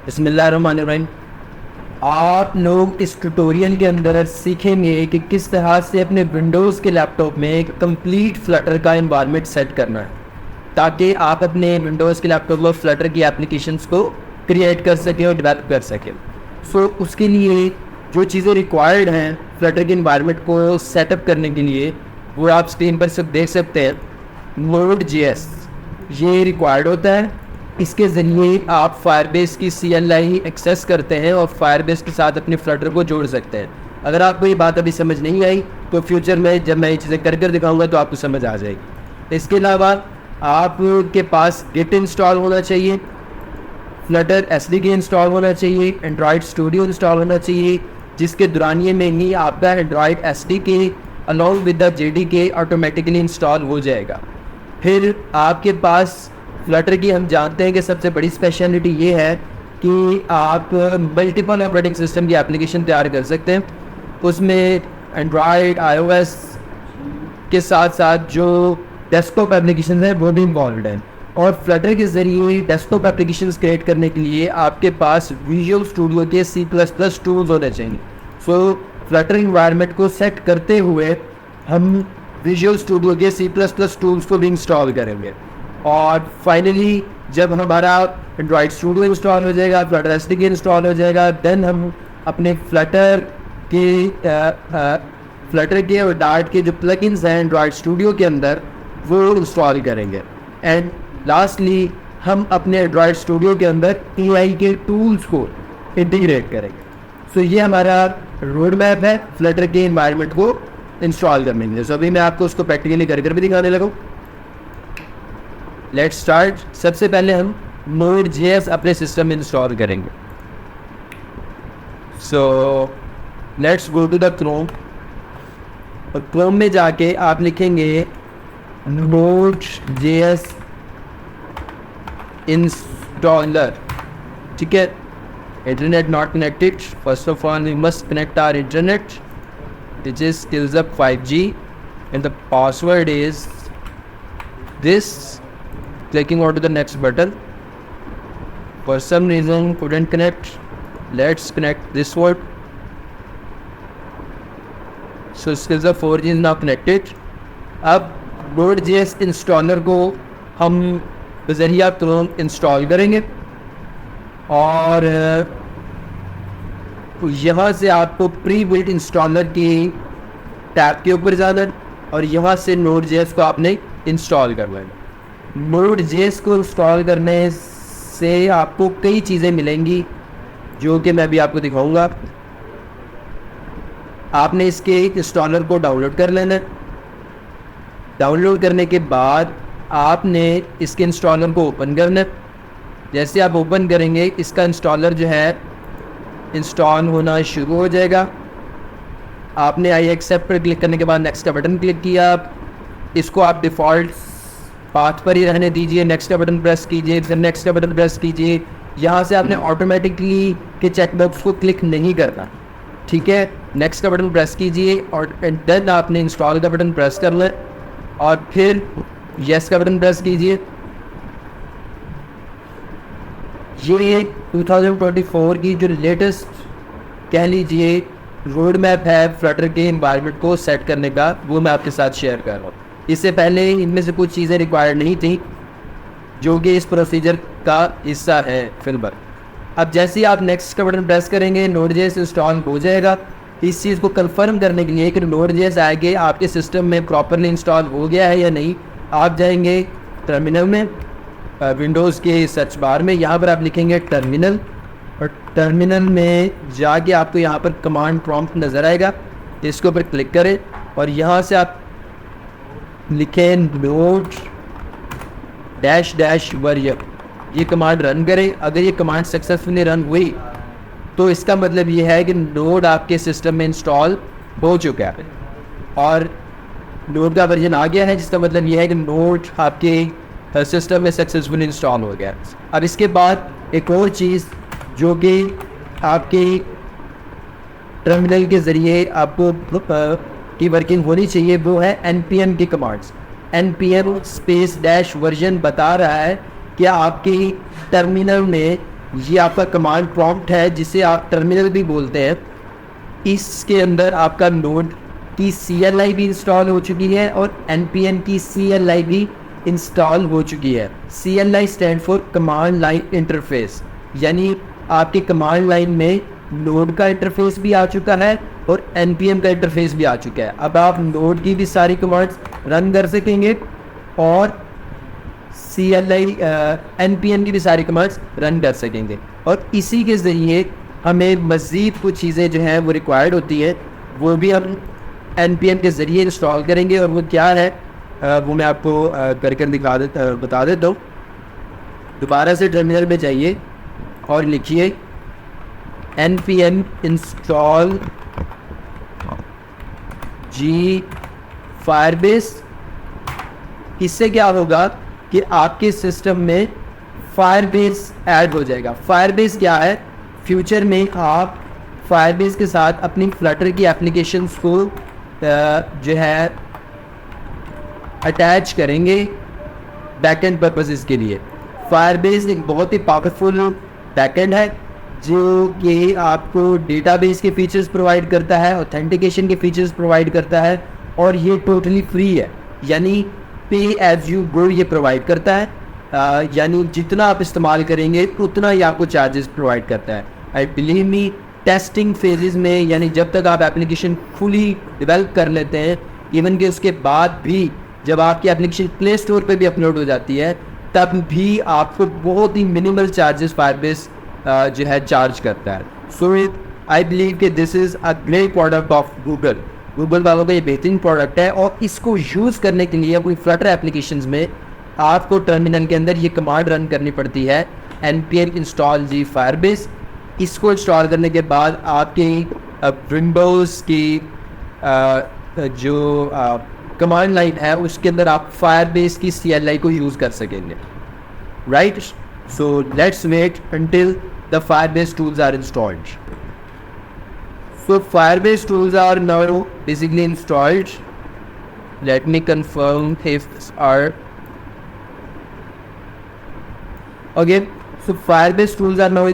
बिस्मिल्लाहिर्रहमानिर्रहीम। आप लोग इस ट्यूटोरियल के अंदर सीखेंगे कि किस तरह से अपने विंडोज़ के लैपटॉप में एक कंप्लीट फ्लटर का इन्वायरमेंट सेट करना है, ताकि आप अपने विंडोज़ के लैपटॉप में फ्लटर की एप्लीकेशंस को क्रिएट कर सकें और डेवलप कर सकें। उसके लिए जो चीज़ें रिक्वायर्ड हैं फ्लटर के इन्वायरमेंट को सेटअप करने के लिए, वो आप स्क्रीन पर सब देख सकते हैं। Node.js ये रिक्वायर्ड होता है। इसके ज़रिए आप फायरबेस की CLI एक्सेस करते हैं और फायरबेस के साथ अपने फ्लटर को जोड़ सकते हैं। अगर आपको ये बात अभी समझ नहीं आई तो फ्यूचर में जब मैं ये चीज़ें कर दिखाऊंगा तो आपको समझ आ जाएगी। इसके अलावा आपके पास गिट इंस्टॉल होना चाहिए, फ्लटर SDK इंस्टॉल होना चाहिए, एंड्रॉयड स्टूडियो इंस्टॉल होना चाहिए, जिसके दौरानिए में ही आपका Android SDK along with the JDK automatically install हो जाएगा। फिर आपके पास फ्लटर की हम जानते हैं कि सबसे बड़ी स्पेशलिटी ये है कि आप मल्टीपल ऑपरेटिंग सिस्टम की एप्लीकेशन तैयार कर सकते हैं। उसमें एंड्रॉयड iOS के साथ साथ जो डेस्कटॉप एप्लीकेशन है वो भी इन्वॉल्व हैं। और फ्लटर के ज़रिए डेस्कटॉप एप्लीकेशंस क्रिएट करने के लिए आपके पास विजुअल स्टूडियो के C++ टूल्स होने चाहिए। फ्लटर इन्वायरमेंट को सेट करते हुए हम विजुअल स्टूडियो के C++ टूल्स को भी इंस्टॉल करेंगे। और फाइनली जब हमारा एंड्रॉयड स्टूडियो इंस्टॉल हो जाएगा, फ्लटर SDK इंस्टॉल हो जाएगा, देन हम अपने फ्लटर के और डार्ट के जो प्लगइन्स हैं एंड्रॉयड स्टूडियो के अंदर वो इंस्टॉल करेंगे। एंड लास्टली हम अपने एंड्रॉयड स्टूडियो के अंदर AI के टूल्स को इंटीग्रेट करेंगे। ये हमारा रोड मैप है फ्लटर के इन्वायरमेंट को इंस्टॉल करने के लिए। अभी मैं आपको उसको प्रैक्टिकली कर भी दिखाने लगा। Let's start. सबसे पहले हम Node.js अपने सिस्टम में इंस्टॉल करेंगे। Let's go to the Chrome. और क्रोम में जाके आप लिखेंगे Node.js इंस्टॉलर। ठीक है, internet not connected. First of all we must connect our internet which is skills up 5G and the password is this. Clicking onto the next button. For some reason couldn't connect. Let's connect this one. Skills up 4G is now connected. अब Node.js installer को हम बज़रिया Chrome install करेंगे और यहाँ से आपको pre built installer की tab के ऊपर जाना और यहाँ से Node.js को आपने इंस्टॉल करना है। Node.js को इंस्टॉल करने से आपको कई चीज़ें मिलेंगी जो कि मैं अभी आपको दिखाऊंगा। आपने इसके इंस्टॉलर को डाउनलोड कर लेना है। डाउनलोड करने के बाद आपने इसके इंस्टॉलर को ओपन करना है। जैसे आप ओपन करेंगे इसका इंस्टॉलर जो है इंस्टॉल होना शुरू हो जाएगा। आपने आई एक्सेप्ट पर क्लिक करने के बाद नेक्स्ट का बटन क्लिक किया। इसको आप डिफ़ॉल्ट पाथ पर ही रहने दीजिए। नेक्स्ट का बटन प्रेस कीजिए, फिर नेक्स्ट का बटन प्रेस कीजिए। यहाँ से आपने ऑटोमेटिकली के चेकबॉक्स को क्लिक नहीं करना। ठीक है, नेक्स्ट का बटन प्रेस कीजिए और देन आपने इंस्टॉल का बटन प्रेस कर लें और फिर येस का बटन प्रेस कीजिए। ये 2024 की जो लेटेस्ट कह लीजिए रोड मैप है फ्लटर के इन्वायरमेंट को सेट करने का, वो मैं आपके साथ शेयर कर रहा हूँ। इससे पहले इनमें से कुछ चीज़ें रिक्वायर्ड नहीं थी जो कि इस प्रोसीजर का हिस्सा है फिलहाल। अब जैसे ही आप नेक्स्ट का बटन प्रेस करेंगे Node.js इंस्टॉल हो जाएगा। इस चीज़ को कंफर्म करने के लिए कि Node.js आगे आपके सिस्टम में प्रॉपरली इंस्टॉल हो गया है या नहीं, आप जाएंगे टर्मिनल में, विंडोज़ के सर्च बार में, यहाँ पर आप लिखेंगे टर्मिनल और टर्मिनल में जाके आपको यहाँ पर कमांड प्रॉम्प्ट नज़र आएगा। इसके ऊपर क्लिक करें और यहाँ से आप लिखें node-version। ये कमांड रन करें। अगर ये कमांड सक्सेसफुली रन हुई तो इसका मतलब ये है कि नोड आपके सिस्टम में इंस्टॉल हो चुका है और नोड का वर्जन आ गया है, जिसका मतलब ये है कि नोड आपके सिस्टम में सक्सेसफुली इंस्टॉल हो गया। अब इसके बाद एक और चीज़ जो कि आपके टर्मिनल के ज़रिए आपको की वर्किंग होनी चाहिए वो है npm की commands. npm space dash version बता रहा है कि आपकी टर्मिनल में ये आपका कमांड प्रॉम्प्ट है जिसे आप टर्मिनल भी बोलते हैं। इसके अंदर आपका नोड की CLI भी इंस्टॉल हो चुकी है और npm की CLI भी इंस्टॉल हो चुकी है। CLI stand for command line interface, यानी आपके कमांड लाइन में नोड का इंटरफेस भी आ चुका है और npm का इंटरफेस भी आ चुका है। अब आप नोड की भी सारी कमांड्स रन कर सकेंगे और CLI npm की भी सारी कमांड्स रन कर सकेंगे। और इसी के ज़रिए हमें मज़ीद कुछ चीज़ें जो हैं वो रिक्वायर्ड होती है, वो भी हम npm के ज़रिए इंस्टॉल करेंगे। और वो क्या है वो मैं आपको बता देता हूँ। दोबारा से टर्मिनल में जाइए और लिखिए npm इंस्टॉल जी फायरबेस। इससे क्या होगा कि आपके सिस्टम में फायरबेस ऐड हो जाएगा। फायरबेस क्या है? फ्यूचर में आप फायरबेस के साथ अपनी फ्लटर की एप्लीकेशंस को जो है अटैच करेंगे बैकएंड पर्पसेस के लिए। फायरबेस एक बहुत ही पावरफुल बैकएंड है जो कि आपको डेटाबेस के फीचर्स प्रोवाइड करता है, ऑथेंटिकेशन के फीचर्स प्रोवाइड करता है और ये टोटली फ्री है, यानी पे एज यू गो ये प्रोवाइड करता है। यानी जितना आप इस्तेमाल करेंगे उतना ही आपको चार्जेस प्रोवाइड करता है। I believe me, testing phases में, यानी जब तक आप एप्लीकेशन फुली डेवलप कर लेते हैं, इवन कि उसके बाद भी जब आपकी एप्लीकेशन प्ले स्टोर पे भी अपलोड हो जाती है, तब भी आपको बहुत ही मिनिमल चार्जेस फायरबेस जो है चार्ज करता है। सो आई बिलीव कि this is a great product of Google वालों का ये बेहतरीन प्रोडक्ट है। और इसको यूज़ करने के लिए कोई फ्लटर एप्लीकेशंस में आपको टर्मिनल के अंदर ये कमांड रन करनी पड़ती है, npm इंस्टॉल जी फायरबेस। इसको इंस्टॉल करने के बाद आपके विंडोज़ की जो कमांड लाइन है उसके अंदर आप फायरबेस की CLI को यूज़ कर सकेंगे, right. So let's wait until the Firebase tools are installed. So Firebase tools are now basically installed. Let me confirm if these are okay. So Firebase tools are now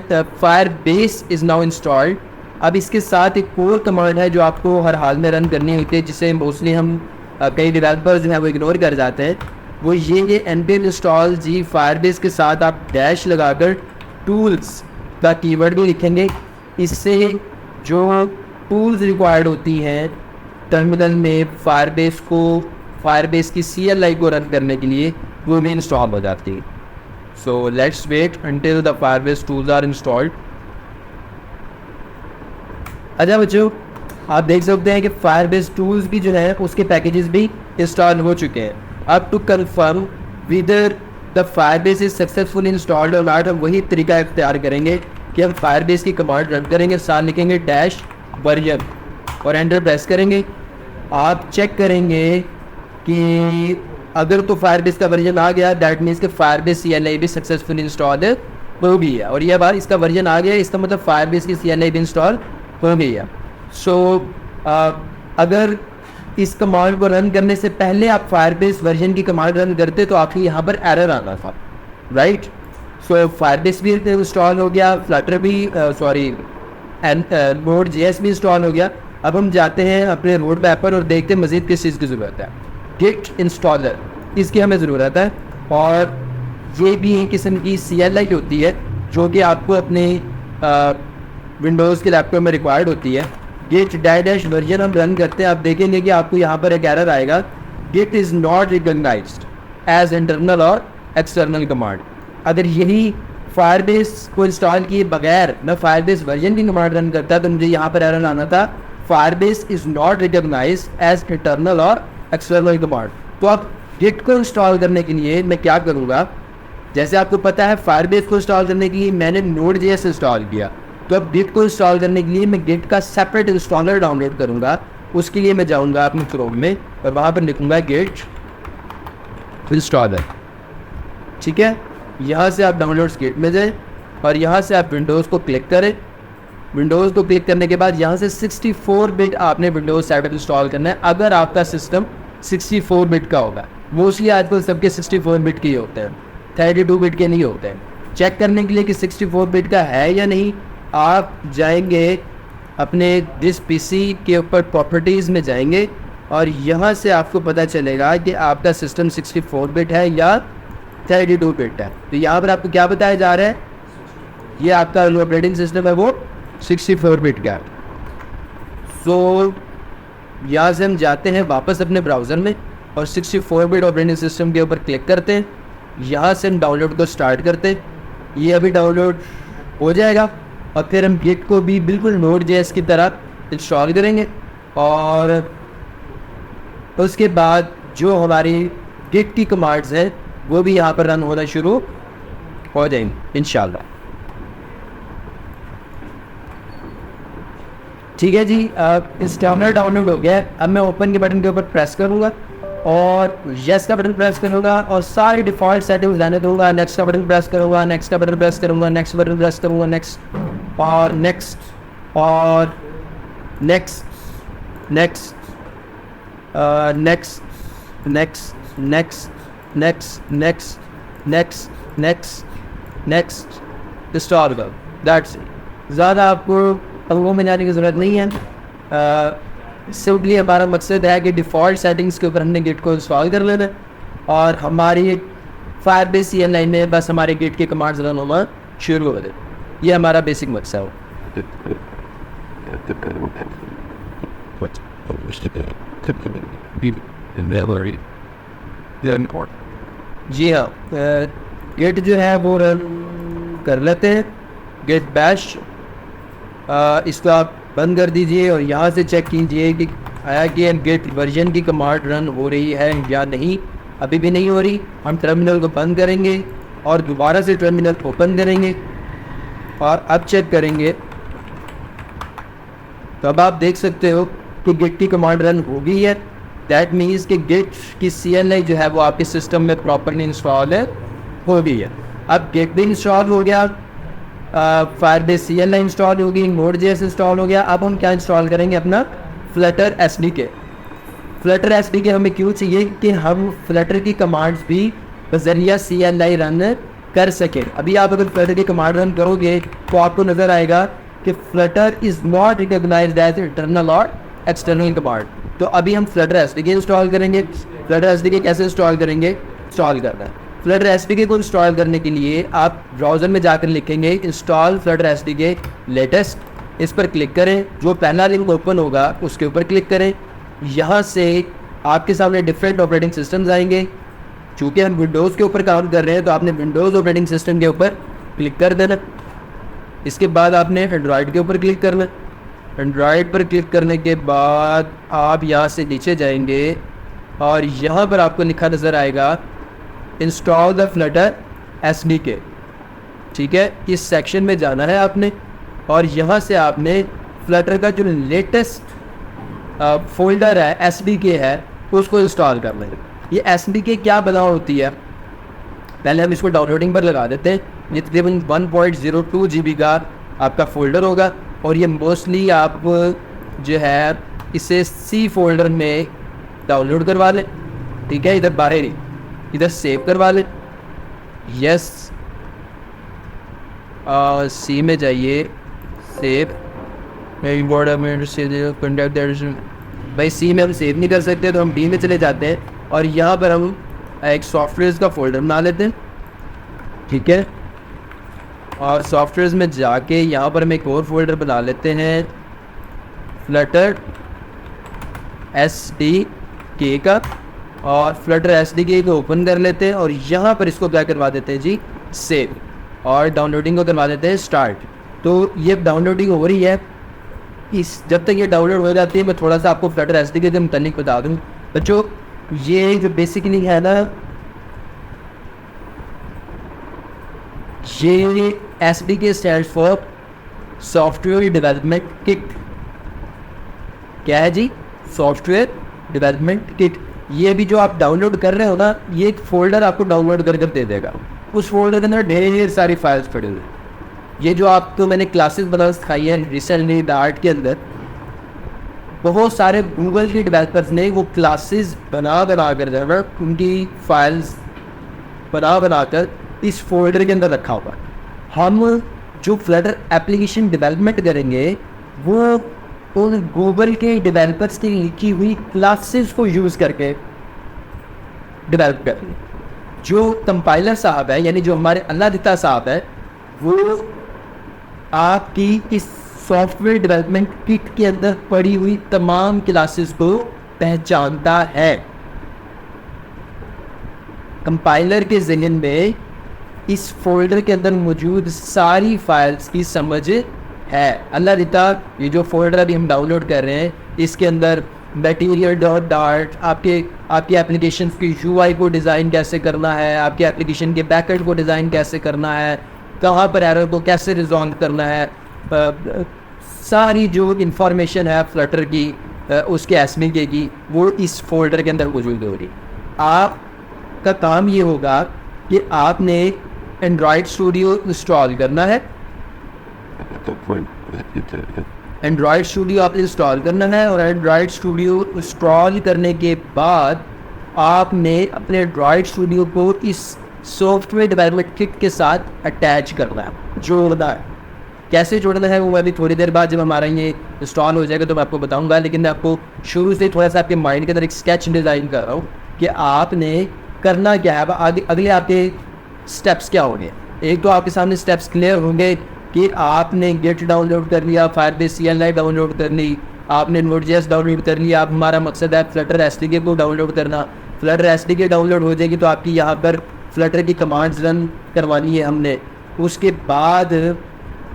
Firebase is now installed. अब इसके साथ एक और command है जो आपको हर हाल में run करनी होती है, जिसे मोस्टली हम कई डेवलपर्स जो है वो इग्नोर कर जाते हैं। वो ये npm इंस्टॉल जी फायरबेस के साथ आप डैश लगाकर टूल्स का कीवर्ड भी लिखेंगे। इससे जो टूल्स रिक्वायर्ड होती हैं टर्मिनल में फायरबेस की CLI को रन करने के लिए, वो भी इंस्टॉल हो जाती है। So let's wait until the Firebase tools are installed. अच्छा बच्चों, आप देख सकते हैं कि Firebase टूल्स भी जो है उसके पैकेजेस भी इंस्टॉल हो चुके हैं। अब to confirm whether the Firebase is successful installed और नॉट, हम वही तरीका इख्तियार करेंगे कि हम Firebase की कमांड रन करेंगे, साथ लिखेंगे डैश वर्जन और एंटर प्रेस करेंगे। आप चेक करेंगे कि अगर तो Firebase का वर्जन आ गया, दैट मीन्स कि Firebase CLI भी सक्सेसफुल इंस्टॉल हो गई है। और यह बात इसका वर्जन आ गया, इसका मतलब Firebase की CLI भी इंस्टॉल हो गई है। सो अगर इस कमांड को रन करने से पहले आप Firebase वर्जन की कमांड रन करते तो आपको यहाँ पर एरर आना था, राइट। सो Firebase भी इंस्टॉल हो गया, फ्लटर भी Node.js भी इंस्टॉल हो गया। अब हम जाते हैं अपने रोड मैप पर और देखते हैं मज़ीद किस चीज़ की ज़रूरत है। गिट इंस्टॉलर, इसकी हमें ज़रूरत है और ये भी एक किस्म की CLI होती है जो कि आपको अपने विंडोज़ के लैपटॉप में रिक्वायर्ड होती है। गिट डैश वर्जन हम रन करते हैं, आप देखेंगे कि आपको यहाँ पर एक एरर आएगा, Git is not recognized as internal or external command. अगर यही Firebase को इंस्टॉल किए बगैर मैं Firebase वर्जन की कमांड रन करता तो मुझे यहाँ पर एरर आना था, Firebase is not recognized as internal or external command. तो अब गिट को इंस्टॉल करने के लिए मैं क्या करूँगा, जैसे आपको पता है Firebase को इंस्टॉल करने के लिए मैंने Node.js इंस्टॉल किया, तो अब गिट को इंस्टॉल करने के लिए मैं गिट का सेपरेट इंस्टॉलर डाउनलोड करूँगा। उसके लिए मैं जाऊँगा अपने क्रोम में और वहाँ पर लिखूँगा गिट इंस्टॉलर, ठीक है। यहाँ से आप डाउनलोड्स गिट में जाएँ और यहाँ से आप विंडोज़ को क्लिक करें। विंडोज़ को क्लिक करने के बाद यहाँ से 64 बिट आपने विंडोज़ सेटअप इंस्टॉल करना है। अगर आपका सिस्टम 64 बिट का होगा, मोस्टली आजकल सबके 64 बिट के ही होते हैं, 32 बिट के नहीं होते हैं। चेक करने के लिए कि 64 बिट का है या नहीं, आप जाएंगे अपने दिस पीसी के ऊपर प्रॉपर्टीज़ में जाएंगे और यहाँ से आपको पता चलेगा कि आपका सिस्टम 64 बिट है या 32 बिट है। तो यहाँ पर आपको क्या बताया जा रहा है, ये आपका ऑपरेटिंग सिस्टम है वो 64 बिट का। सो यहाँ से हम जाते हैं वापस अपने ब्राउज़र में और 64 बिट ऑपरेटिंग सिस्टम के ऊपर क्लिक करते हैं। यहाँ से हम डाउनलोड को स्टार्ट करते हैं, ये अभी डाउनलोड हो जाएगा और फिर हम गिट को भी बिल्कुल Node.js की तरह इंस्टॉल करेंगे और उसके बाद जो हमारी गिट की कमांड्स हैं वो भी यहाँ पर रन होना शुरू हो जाएंगे इंशाल्लाह। ठीक है जी, इस टर्मिनल डाउनलोड हो गया है। अब मैं ओपन के बटन के ऊपर प्रेस करूँगा और यस का बटन प्रेस करूँगा और सारी डिफ़ॉल्ट सेटिंग्स रहने दूँगा। नेक्स्ट का बटन प्रेस करूँगा, नेक्स्ट का बटन प्रेस करूँगा, नेक्स्ट बटन प्रेस करूँगा, नेक्स्ट और नेक्स्ट और next next next next next next next next next next install करो। दैट्स इट, ज़्यादा आपको पंगों में जाने की ज़रूरत नहीं है। सिंपली हमारा मकसद है कि डिफ़ॉल्ट सेटिंग्स के ऊपर हमने गिट को इंस्टॉल कर लेना और हमारी फायरबेस CLI में बस हमारे गिट के कमांड्स रन होना शुरू हो गए। ये हमारा बेसिक मकसद है। जी हाँ, गिट जो है वो रन कर लेते हैं। गिट बैश इसको आप बंद कर दीजिए और यहाँ से चेक कीजिए कि आया कि गिट वर्जन की कमांड रन हो रही है या नहीं। अभी भी नहीं हो रही। हम टर्मिनल को बंद करेंगे और दोबारा से टर्मिनल ओपन करेंगे और अब चेक करेंगे तो अब आप देख सकते हो कि गिट की कमांड रन हो गई है। दैट मीन्स कि गिट की CLI जो है वो आपके सिस्टम में प्रॉपरली इंस्टॉल है हो गई है। अब गिट भी इंस्टॉल हो गया, फायरबेस CLI इंस्टॉल होगी, Node.js इंस्टॉल हो गया। अब हम क्या इंस्टॉल करेंगे, अपना फ्लटर SDK। फ्लटर SDK हमें क्यों चाहिए कि हम फ्लटर की कमांड्स भी बजरिया CLI रन कर सकें। अभी आप अगर फ्लटर की कमांड रन करोगे तो आपको नज़र आएगा कि Flutter is not recognized as internal or external command. तो अभी हम फ्लटर SDK इंस्टॉल करेंगे। फ्लटर SDK कैसे इंस्टॉल करेंगे, इंस्टॉल करना है। फ्लटर SDK को इंस्टॉल करने के लिए आप ब्राउज़र में जाकर लिखेंगे इंस्टॉल फ्लटर SDK लेटेस्ट। इस पर क्लिक करें, जो पहला लिंक ओपन होगा उसके ऊपर क्लिक करें। यहाँ से आपके सामने डिफरेंट ऑपरेटिंग सिस्टम्स आएंगे। चूँकि हम विंडोज़ के ऊपर काम कर रहे हैं तो आपने विंडोज़ ऑपरेटिंग सिस्टम के ऊपर क्लिक कर देना। इसके बाद आपने एंड्रॉयड के ऊपर क्लिक करना। एंड्रॉयड पर क्लिक करने के बाद आप यहाँ से नीचे जाएंगे और यहाँ पर आपको लिखा नज़र आएगा इंस्टॉल द फ्लटर SDK। ठीक है, इस सेक्शन में जाना है आपने और यहाँ से आपने फ्लटर का जो लेटेस्ट फोल्डर है SDK है उसको इंस्टॉल करना है। ये SDK क्या बना होती है, पहले हम इसको डाउनलोडिंग पर लगा देते हैं। ये तकरीबन 1.02 GB का आपका फ़ोल्डर होगा और ये मोस्टली आप जो है इसे C फोल्डर में डाउनलोड करवा लें। ठीक है, इधर बाहर नहीं, इधर सेव करवा लें। यस, C में जाइए, सेव भाई C में हम सेव नहीं कर सकते तो हम D में चले जाते हैं और यहाँ पर हम एक सॉफ्टवेयर का फ़ोल्डर बना लेते हैं। ठीक है, और सॉफ्टवेयर में जाके यहाँ पर हम एक और फोल्डर बना लेते हैं फ्लटर SDK का और फ्लटर SDK को ओपन कर लेते हैं और यहाँ पर इसको क्या करवा देते हैं जी, सेव, और डाउनलोडिंग को करवा देते हैं स्टार्ट। तो ये डाउनलोडिंग हो रही है। जब तक ये डाउनलोड हो जाती है मैं थोड़ा सा आपको फ्लटर SDK के मुतालिक बता दूँ बच्चों। ये जो बेसिकली है ना, ये SDK stand for software development kit. क्या है जी, सॉफ्टवेयर डेवलपमेंट किट। ये भी जो आप डाउनलोड कर रहे हो ना, ये एक फ़ोल्डर आपको डाउनलोड कर दे देगा। उस फोल्डर के अंदर ढेर सारी फाइल्स पड़ी हुई। ये जो आपको मैंने क्लासेस बनाना सिखाई है रिसेंटली आर्ट के अंदर, बहुत सारे गूगल के डेवलपर्स ने वो क्लासेस बना कर उनकी फाइल्स बना कर इस फोल्डर के अंदर रखा होगा। हम जो फ्लटर एप्लीकेशन डेवलपमेंट करेंगे वो उन गूगल के डेवलपर्स की लिखी हुई क्लासेस को यूज़ करके डेवलप करेंगे। जो कंपाइलर साहब है, यानी जो हमारे अल्लाह साहब है, वो आपकी इस सॉफ्टवेयर डेवलपमेंट किट के अंदर पड़ी हुई तमाम क्लासेस को पहचानता है। कंपाइलर के ज़हन में इस फोल्डर के अंदर मौजूद सारी फाइल्स की समझ है। अल्लाह रिता ये जो फोल्डर अभी हम डाउनलोड कर रहे हैं, इसके अंदर मटेरियल डॉट डार्ट आपकी एप्लीकेशन की यूआई को डिज़ाइन कैसे करना है, आपके एप्लीकेशन के बैकएंड को डिज़ाइन कैसे करना है, कहाँ पर एरर को कैसे रिजॉल्व करना है, सारी जो इंफॉर्मेशन है फ्लटर की उसके एसडीके की, वो इस फोल्डर के अंदर मौजूद होगी। आपका काम ये होगा कि आपने एंड्रॉयड स्टूडियो इंस्टॉल करना है। एंड्रॉयड स्टूडियो आपने इंस्टॉल करना है और एंड्रॉयड स्टूडियो इंस्टॉल करने के बाद आपने अपने एंड्रॉयड स्टूडियो को इस सॉफ्टवेयर डेवलपमेंट किट के साथ अटैच करना है, जोड़ना है। कैसे जोड़ना है वो मैं अभी थोड़ी देर बाद जब हमारा ये इंस्टॉल हो जाएगा तो मैं आपको बताऊंगा, लेकिन मैं आपको शुरू से थोड़ा सा आपके माइंड के अंदर एक स्केच डिज़ाइन कर रहा हूँ कि आपने करना क्या है। अगले आपके स्टेप्स क्या होंगे। एक तो आपके सामने स्टेप्स क्लियर होंगे कि आपने गेट डाउनलोड कर लिया, फायरबेस CLI डाउनलोड कर ली, आपने Node.js डाउनलोड कर लिया। अब हमारा मकसद है फ्लटर एसडीके को डाउनलोड करना। फ्लटर एसडीके डाउनलोड हो जाएगी तो आपकी यहाँ पर फ्लटर की कमांड्स रन करवानी है हमने। उसके बाद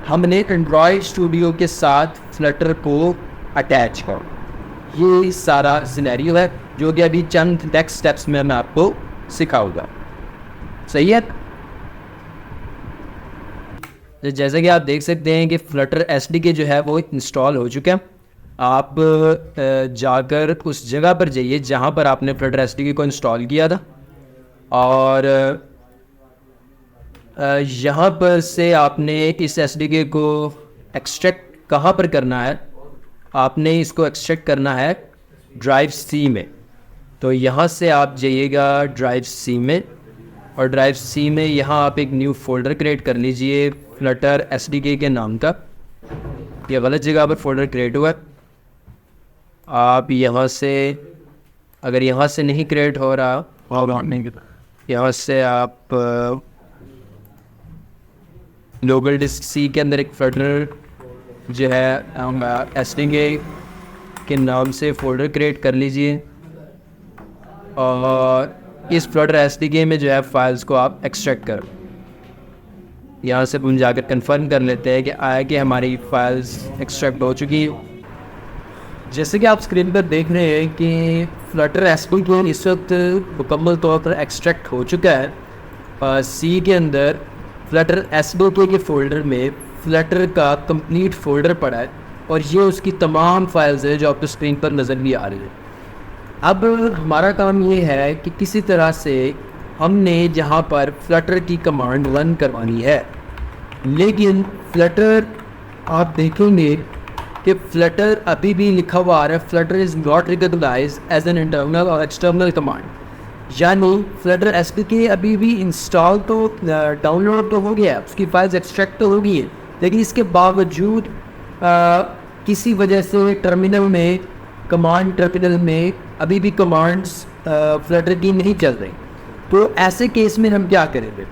हमने एंड्रॉयड स्टूडियो के साथ फ्लटर को अटैच कर, ये सारा सिनेरियो है जो कि अभी चंद नेक्स्ट स्टेप्स में मैं आपको सिखाऊंगा। सही है। जैसे कि आप देख सकते हैं कि फ्लटर एसडीके जो है वो इंस्टॉल हो चुका है। आप जाकर उस जगह पर जाइए जहाँ पर आपने फ्लटर एसडीके को इंस्टॉल किया था और यहाँ पर से आपने इस एसडीके को एक्सट्रैक्ट कहाँ पर करना है, आपने इसको एक्सट्रैक्ट करना है ड्राइव सी में। तो यहाँ से आप जाइएगा ड्राइव सी में और ड्राइव सी में यहाँ आप एक न्यू फोल्डर क्रिएट कर लीजिए फ्लटर एसडीके के नाम का। ये गलत जगह पर फोल्डर क्रिएट हुआ है। आप यहाँ से, अगर यहाँ से नहीं क्रिएट हो रहा, यहाँ से आप लोकल डिस्क सी के अंदर एक फ्लटर जो है एसडीके के नाम से फ़ोल्डर क्रिएट कर लीजिए और इस फ्लटर एसडीके में जो है फाइल्स को आप एक्सट्रैक्ट कर। यहाँ से हम जाकर कंफर्म कर लेते हैं कि आया कि हमारी फाइल्स एक्सट्रैक्ट हो चुकी है। जैसे कि आप स्क्रीन पर देख रहे हैं कि फ्लटर एसडीके इस वक्त मुकम्मल तौर पर एक्सट्रैक्ट हो चुका है। सी के अंदर फ्लटर एसडीके के फ़ोल्डर में फ्लटर का कंप्लीट फ़ोल्डर पड़ा है और ये उसकी तमाम फाइल्स है जो आपको स्क्रीन पर नज़र भी आ रही है। अब हमारा काम ये है कि किसी तरह से हमने जहाँ पर फ्लटर की कमांड रन करवानी है, लेकिन फ्लटर आप देखेंगे कि फ्लटर अभी भी लिखा हुआ आ रहा है Flutter is not recognize as an internal or external command. यानी फ्लटर एसडीके अभी भी इंस्टॉल तो डाउनलोड तो हो गया, उसकी फाइल्स एक्सट्रैक्ट तो हो गई है, लेकिन इसके बावजूद किसी वजह से कमांड टर्मिनल में अभी भी कमांड्स फ्लटर की नहीं चल रही। तो ऐसे केस में हम क्या करेंगे?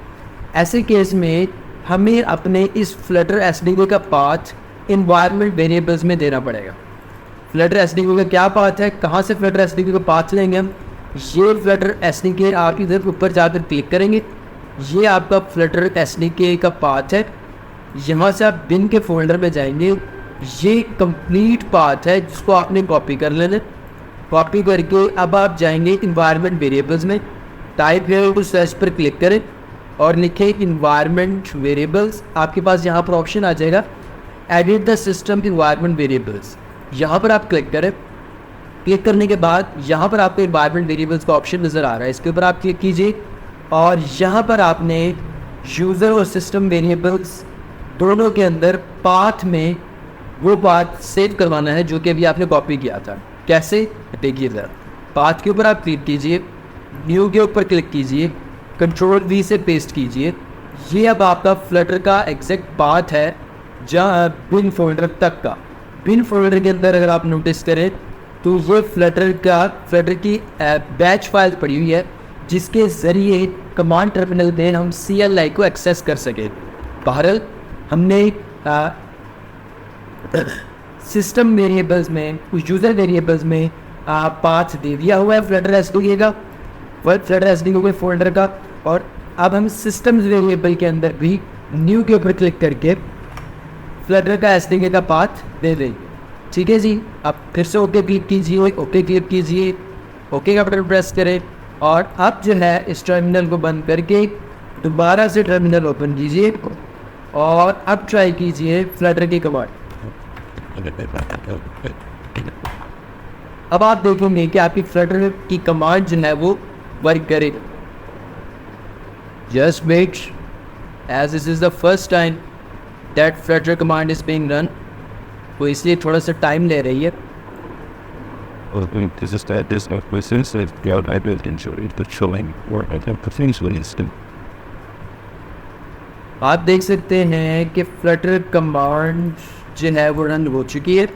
ऐसे केस में हमें अपने इस फ्लटर एसडीके का पाथ इन्वायरमेंट वेरिएबल्स में देना पड़ेगा। फ्लटर एसडीके का क्या पाथ है, कहाँ से फ्लटर एसडीके का पाथ लेंगे हम? ये फ्लटर एसडीके आप इधर ऊपर जाकर क्लिक करेंगे, ये आपका फ्लटर एसडीके का पाथ है। यहाँ से आप बिन के फोल्डर में जाएंगे, ये कंप्लीट पाथ है जिसको आपने कॉपी कर लेना। कॉपी करके अब आप जाएंगे इन्वायरमेंट वेरिएबल्स में, टाइप है उस सर्च पर क्लिक करें और लिखें इन्वायरमेंट वेरिएबल्स। आपके पास यहाँ पर ऑप्शन आ जाएगा edit the system environment variables, यहाँ पर आप क्लिक करें। क्लिक करने के बाद यहाँ पर आपको इन्वायरमेंट वेरिएबल्स का ऑप्शन नज़र आ रहा है, इसके ऊपर आप क्लिक कीजिए और यहाँ पर आपने यूज़र और सिस्टम वेरिएबल्स दोनों के अंदर पाथ में वो पाथ सेव करवाना है जो कि अभी आपने कॉपी किया था। कैसे? देखिए ज़रा, पाथ के ऊपर आप क्लिक कीजिए, न्यू के ऊपर क्लिक कीजिए, Ctrl V से पेस्ट कीजिए ये अब आपका फ्लटर का एग्जैक्ट पाथ है जहाँ बिन फोल्डर तक का। बिन फोल्डर के अंदर अगर आप नोटिस करें तो वो फ्लटर की बैच फाइल पड़ी हुई है जिसके ज़रिए कमांड टर्मिनल में हम CLI को एक्सेस कर सकें। बहरहाल हमने सिस्टम वेरिएबल्स में कुछ यूज़र वेरिएबल्स में पाथ दे दिया हुआ है फ्लटर एसडीके का, फ्लटर एसडीके के फोल्डर का। और अब हम सिस्टम वेरिएबल के अंदर भी न्यू के ऊपर क्लिक करके फ्लटर का एसडीके का पाथ दे दें। ठीक है जी, आप फिर से ओके क्लिक कीजिए, ओके क्लिक कीजिए, ओके का बटन प्रेस करें और अब जो है इस टर्मिनल को बंद करके दोबारा से टर्मिनल ओपन कीजिए और अब ट्राई कीजिए फ्लटर की कमांड। अब आप देखेंगे कि आपकी फ्लटर की कमांड जो है वो वर्क करेगी। Just wait, as this is the first time that Flutter command is being run, तो इसलिए थोड़ा सा टाइम ले रही है। This is that this since I built into it the showing or I have the things when instant. आप देख सकते हैं कि फ्लटर कमांड जो है वो रन हो चुकी है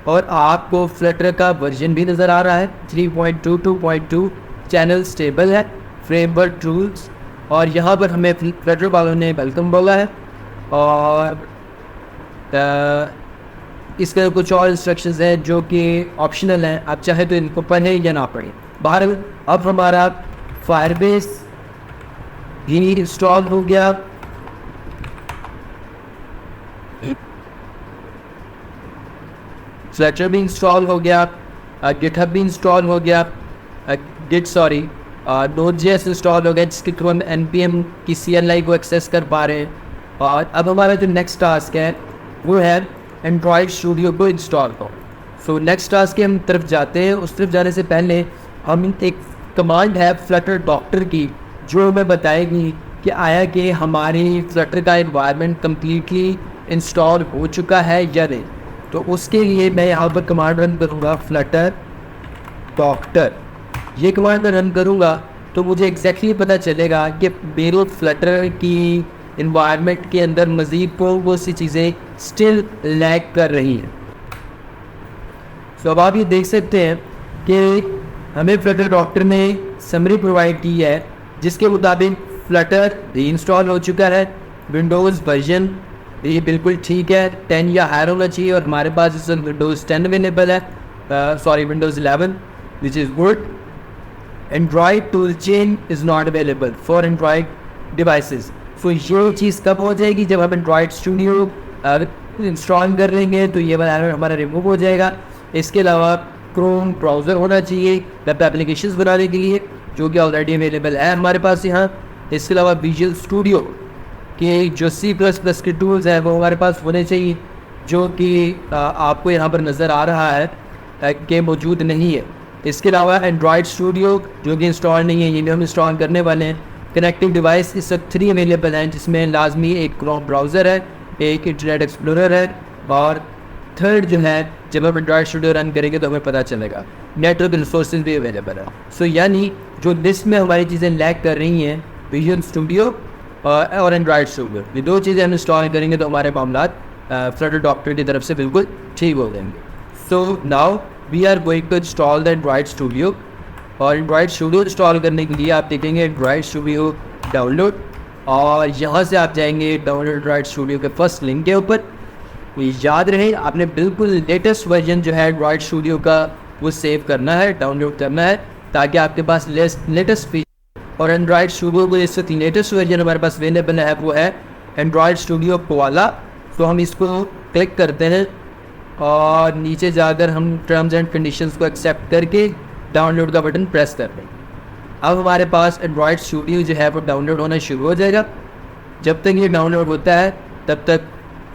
और आपको फ्लटर का वर्जन भी नज़र आ रहा है 3.2.2। चैनल स्टेबल है, फ्रेमवर्क टूल्स, और यहाँ पर हमें फ्लटर वालों ने वेलकम बोला है। और इसके कुछ और इंस्ट्रक्शंस हैं जो कि ऑप्शनल हैं, आप चाहे तो इनको पढ़ें या ना पढ़ें। बहरहाल अब हमारा फायरबेस भी इंस्टॉल हो गया। फ्लटर भी इंस्टॉल हो गया, गिटहब भी इंस्टॉल हो गया, Node.js इंस्टॉल हो गया जिसके थ्रू हम npm की CLI को एक्सेस कर पा रहे हैं। और अब हमारा जो नेक्स्ट टास्क है वो है एंड्रॉयड स्टूडियो को इंस्टॉल करो। सो नेक्स्ट टास्क की हम तरफ जाते हैं। उस तरफ जाने से पहले हम एक कमांड है फ्लटर डॉक्टर की जो हमें बताएगी कि आया कि हमारी फ्लटर का एनवायरनमेंट कम्प्लीटली इंस्टॉल हो चुका है या नहीं। तो उसके लिए मैं यहाँ पर कमांड रन करूँगा फ्लटर डॉक्टर। ये कमांड मैं रन करूँगा तो मुझे एग्जैक्टली पता चलेगा कि मेरे फ्लटर की इन्वायरमेंट के अंदर मज़ीद बहुत सी चीज़ें स्टिल लैग कर रही हैं। तो अब आप ये देख सकते हैं कि हमें फ्लटर डॉक्टर ने समरी प्रोवाइड की है जिसके मुताबिक फ्लटर री इंस्टॉल हो चुका है, विंडोज़ वर्जन ये बिल्कुल ठीक है 10 या हायर होना चाहिए और हमारे पास इस वक्त विंडोज़ 10 अवेलेबल है, Windows 11 which is good. Android tool chain is not available for Android devices. So ये चीज़ कब हो जाएगी, जब हम एंड्रॉयड स्टूडियो इंस्टॉल कर लेंगे तो ये वाला एरर हमारा रिमूव हो जाएगा। इसके अलावा क्रोम ब्राउज़र होना चाहिए वेब एप्लीकेशंस बनाने के लिए जो कि ऑलरेडी अवेलेबल है हमारे पास यहाँ। इसके अलावा विजुअल स्टूडियो के जो C++ के टूल्स हैं वो हमारे पास होने चाहिए जो कि आपको यहाँ पर नज़र आ रहा है कि मौजूद नहीं है। इसके अलावा एंड्रॉयड स्टूडियो जो कि इंस्टॉल नहीं है, ये भी हम इंस्टॉल करने वाले हैं। कनेक्टिव डिवाइस इस वक्त 3 अवेलेबल हैं जिसमें लाजमी एक क्रोम ब्राउज़र है, एक इंटरनेट एक्सप्लोरर है और थर्ड जो है जब हम एंड्रॉयड स्टूडियो रन करेंगे तो हमें पता चलेगा नेटवर्क रिसोर्सेज भी अवेलेबल है। सो यानी जो लिस्ट में हमारी चीज़ें लैग कर रही हैं विजुअल स्टूडियो और एंड्रॉयड स्टूडियो, ये 2 चीज़ें हम इंस्टॉल करेंगे तो हमारे मामलात फ्लटर डॉक्टर की तरफ से बिल्कुल ठीक हो जाएंगे। So now we are going to install the Android Studio. और एंड्रॉयड स्टूडियो इंस्टॉल करने के लिए आप देखेंगे एंड्रॉयड स्टूडियो डाउनलोड और यहाँ से आप जाएंगे डाउनलोड एंड्रॉयड स्टूडियो के फर्स्ट लिंक के ऊपर। याद रहे आपने बिल्कुल लेटेस्ट वर्जन जो है एंड्रॉयड स्टूडियो का वो सेव करना है, डाउनलोड करना है ताकि आपके पास लेटेस्ट फीचर। और एंड्रॉयड स्टूडियो को इस वक्त लेटेस्ट वर्जन हमारे पास अवेलेबल है वो है एंड्रॉयड स्टूडियो कोआला। तो हम इसको क्लिक करते हैं और नीचे जाकर हम टर्म्स एंड कंडीशंस को एक्सेप्ट करके डाउनलोड का बटन प्रेस कर दें। अब हमारे पास एंड्रॉयड स्टूडियो जो है वो डाउनलोड होना शुरू हो जाएगा। जब तक ये डाउनलोड होता है तब तक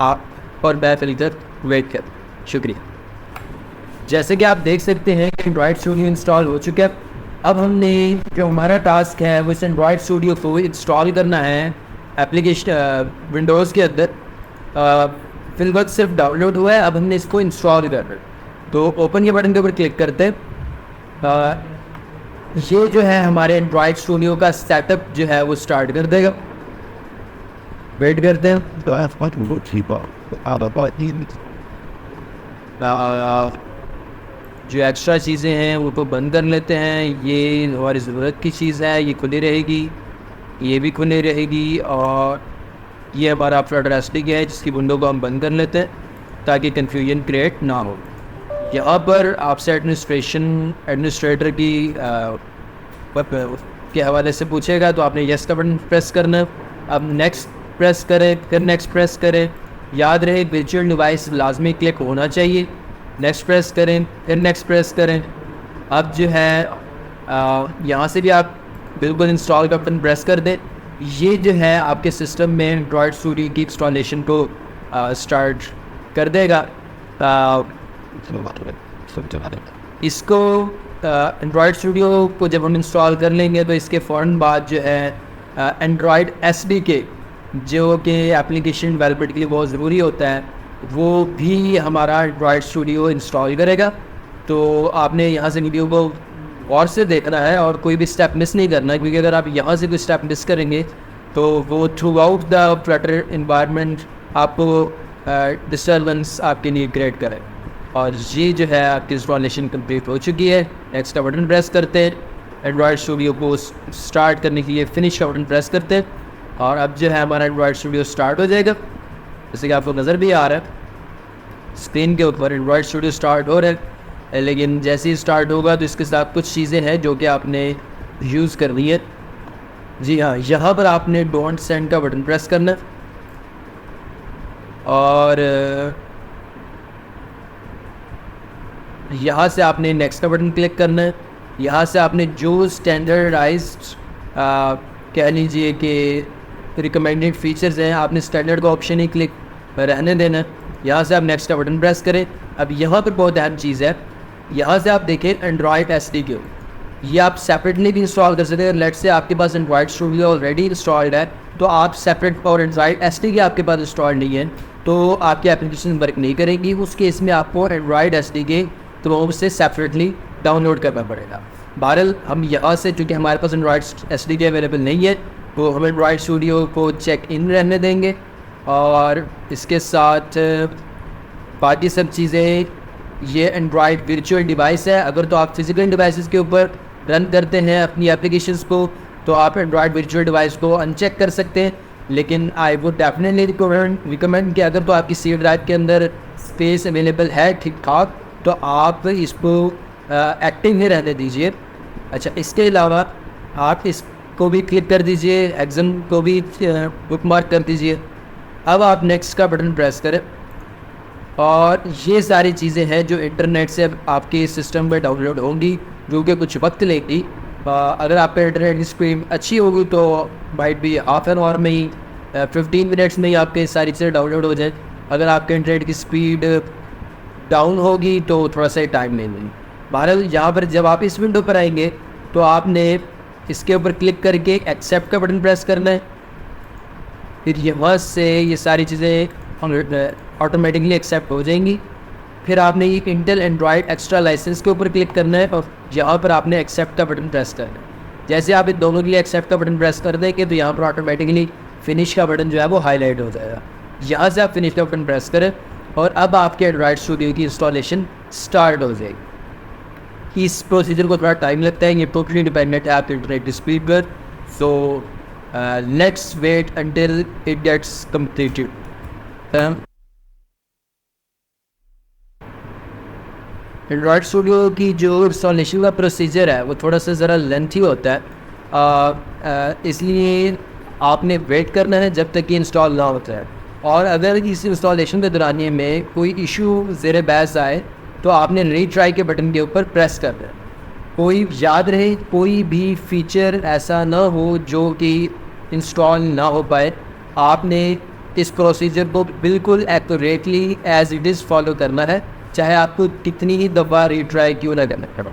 आप और मैं फिर वेट कर। शुक्रिया। जैसे कि आप देख सकते हैं कि एंड्रॉयड स्टूडियो इंस्टॉल हो चुका है। अब हमने जो हमारा टास्क है वो इस एंड्रॉयड स्टूडियो को इंस्टॉल करना है एप्लीकेशन विंडोज़ के अंदर। फिलहाल सिर्फ डाउनलोड हुआ है, अब हमने इसको इंस्टॉल करना है। तो ओपन के बटन के ऊपर क्लिक करते हैं। ये जो है हमारे एंड्रॉयड स्टूडियो का सेटअप जो है वो स्टार्ट कर देगा। वेट करते हैं। So that's what we would keep up. Out of what he जो एक्स्ट्रा चीज़ें हैं वो तो बंद कर लेते हैं। ये हमारी ज़रूरत की चीज़ है, ये खुली रहेगी, ये भी खुली रहेगी, और ये हमारा फ्लटर एसडी है जिसकी विंडो को हम बंद कर लेते हैं ताकि कन्फ्यूजन क्रिएट ना हो। यहाँ पर आपसे एडमिनिस्ट्रेटर की के हवाले से पूछेगा, तो आपने येस का बटन प्रेस करना है। अब नेक्स्ट प्रेस करें, फिर नेक्स्ट प्रेस करें। याद रहे वर्चुअल डिवाइस लाजमी क्लिक होना चाहिए। नेक्स्ट प्रेस करें, फिर नेक्स्ट प्रेस करें। अब जो है यहाँ से भी आप बिल्कुल इंस्टॉल का बटन प्रेस कर दें। ये जो है आपके सिस्टम में एंड्रॉयड स्टूडियो की इंस्टॉलेशन को स्टार्ट कर देगा। इसको एंड्रॉयड स्टूडियो को जब हम इंस्टॉल कर लेंगे तो इसके फ़ौरन बाद जो है एंड्रॉयड एसडीके जो कि एप्लीकेशन डेवलपमेंट के लिए बहुत ज़रूरी होता है, वो भी हमारा एंड्रॉयड स्टूडियो इंस्टॉल करेगा। तो आपने यहाँ से वीडियो को गौर से देखना है और कोई भी स्टेप मिस नहीं करना है, क्योंकि अगर आप यहाँ से कोई स्टेप मिस करेंगे तो वो through out the Flutter environment आपको डिस्टर्बेंस आपके लिए क्रिएट करे। और ये जो है आपकी इंस्टॉलेशन कंप्लीट हो चुकी है। नेक्स्ट का बटन प्रेस करते हैं, एंड्रॉयड स्टूडियो को स्टार्ट करने के लिए फिनिश का बटन प्रेस करते हैं, और अब जो है हमारा एंड्रॉयड स्टूडियो स्टार्ट हो जाएगा। जैसे कि आपको नज़र भी आ रहा है स्क्रीन के ऊपर एंड्रॉयड स्टूडियो स्टार्ट हो रहा है। लेकिन जैसे ही स्टार्ट होगा तो इसके साथ कुछ चीज़ें हैं जो कि आपने यूज़ करनी है। जी हाँ, यहाँ पर आपने डोंट सेंड का बटन प्रेस करना है, और यहाँ से आपने नेक्स्ट का बटन क्लिक करना है। यहाँ से आपने जो स्टैंडर्डाइज्ड कह लीजिए कि रिकमेंडेड फीचर्स हैं, आपने स्टैंडर्ड का ऑप्शन ही क्लिक रहने देना है। यहाँ से आप नेक्स्ट का बटन प्रेस करें। अब यहाँ पर बहुत अहम चीज़ है, यहाँ से आप देखें एंड्रॉयड एसडीके, ये आप सेपरेटली भी इंस्टॉल कर सकते हैं। लेट्स से आपके पास एंड्रॉयड स्टूडियो ऑलरेडी इंस्टॉल्ड है तो आप सेपरेट, और एंड्रॉयड एसडीके आपके पास इंस्टॉल नहीं है तो आपकी एप्लीकेशन वर्क नहीं करेगी। उस केस में आपको एंड्रॉयड एसडीके तो उससे सेपरेटली डाउनलोड करना पड़ेगा। बहरहाल हम यहाँ से, चूँकि हमारे पास एंड्रॉयड एसडीके अवेलेबल नहीं है, तो हम एंड्रॉयड स्टूडियो को चेक इन रहने देंगे, और इसके साथ बाकी सब चीज़ें, ये एंड्रॉयड वर्चुअल डिवाइस है। अगर तो आप फिज़िकल डिवाइसेस के ऊपर रन करते हैं अपनी एप्लीकेशंस को तो आप एंड्रॉयड वर्चुअल डिवाइस को अनचेक कर सकते हैं, लेकिन आई वुड डेफिनेटली रिकमेंड कि अगर तो आपकी सी ड्राइव के अंदर स्पेस अवेलेबल है ठीक ठाक तो आप इसको एक्टिव ही रहने दीजिए। अच्छा, इसके अलावा आप इसको भी क्लिक कर दीजिए, एग्जाम को भी बुकमार्क कर दीजिए। अब आप नेक्स्ट का बटन प्रेस करें, और ये सारी चीज़ें हैं जो इंटरनेट से आपके सिस्टम पर डाउनलोड होंगी, जो कि कुछ वक्त लेगी। अगर आपका इंटरनेट की स्पीड अच्छी होगी तो माइट भी हाफ एन आवर में ही 15 मिनट्स में ही आपके सारी चीज़ें डाउनलोड हो जाए। अगर आपके इंटरनेट की स्पीड डाउन होगी तो थोड़ा सा टाइम लेंगे। बहरहाल यहाँ पर जब आप इस विंडो पर आएंगे तो आपने इसके ऊपर क्लिक करके एक्सेप्ट का बटन प्रेस करना है। फिर यहाँ से ये सारी चीज़ें ऑटोमेटिकली एक्सेप्ट हो जाएंगी। फिर आपने ये इंटेल एंड्रॉयड एक्स्ट्रा लाइसेंस के ऊपर क्लिक करना है, और यहाँ पर आपने एक्सेप्ट का बटन प्रेस करना है। जैसे आप इन दोनों के लिए एक्सेप्ट का बटन प्रेस कर देंगे तो यहाँ पर ऑटोमेटिकली फिनिश का बटन जो है वो हाईलाइट हो जाएगा। यहाँ से आप फिनिश का बटन प्रेस करें, और अब आपके एंड्रॉयड स्टूडियो की इंस्टॉलेशन स्टार्ट हो जाएगी। इस प्रोसीजर को थोड़ा टाइम लगता है, ये टोटली डिपेंडेंट है आपके इंटरनेट स्पीड पर। So let's wait until it gets completed. Android Studio की जो इंस्टॉलेशन का प्रोसीजर है वो थोड़ा सा ज़रा लेंथी होता है, इसलिए आपने वेट करना है जब तक कि इंस्टॉल ना होता है। और अगर इस इंस्टॉलेशन के दौरानिए में कोई इशू ज़ेर बहस आए तो आपने रीट्राई के बटन के ऊपर प्रेस करना है। कोई याद रहे, कोई भी फीचर ऐसा ना हो जो कि इंस्टॉल ना हो पाए। आपने इस प्रोसीजर को बिल्कुल accurately as it is follow करना है, चाहे आपको कितनी ही दफ़ा रीट्राई क्यों ना करना पड़े।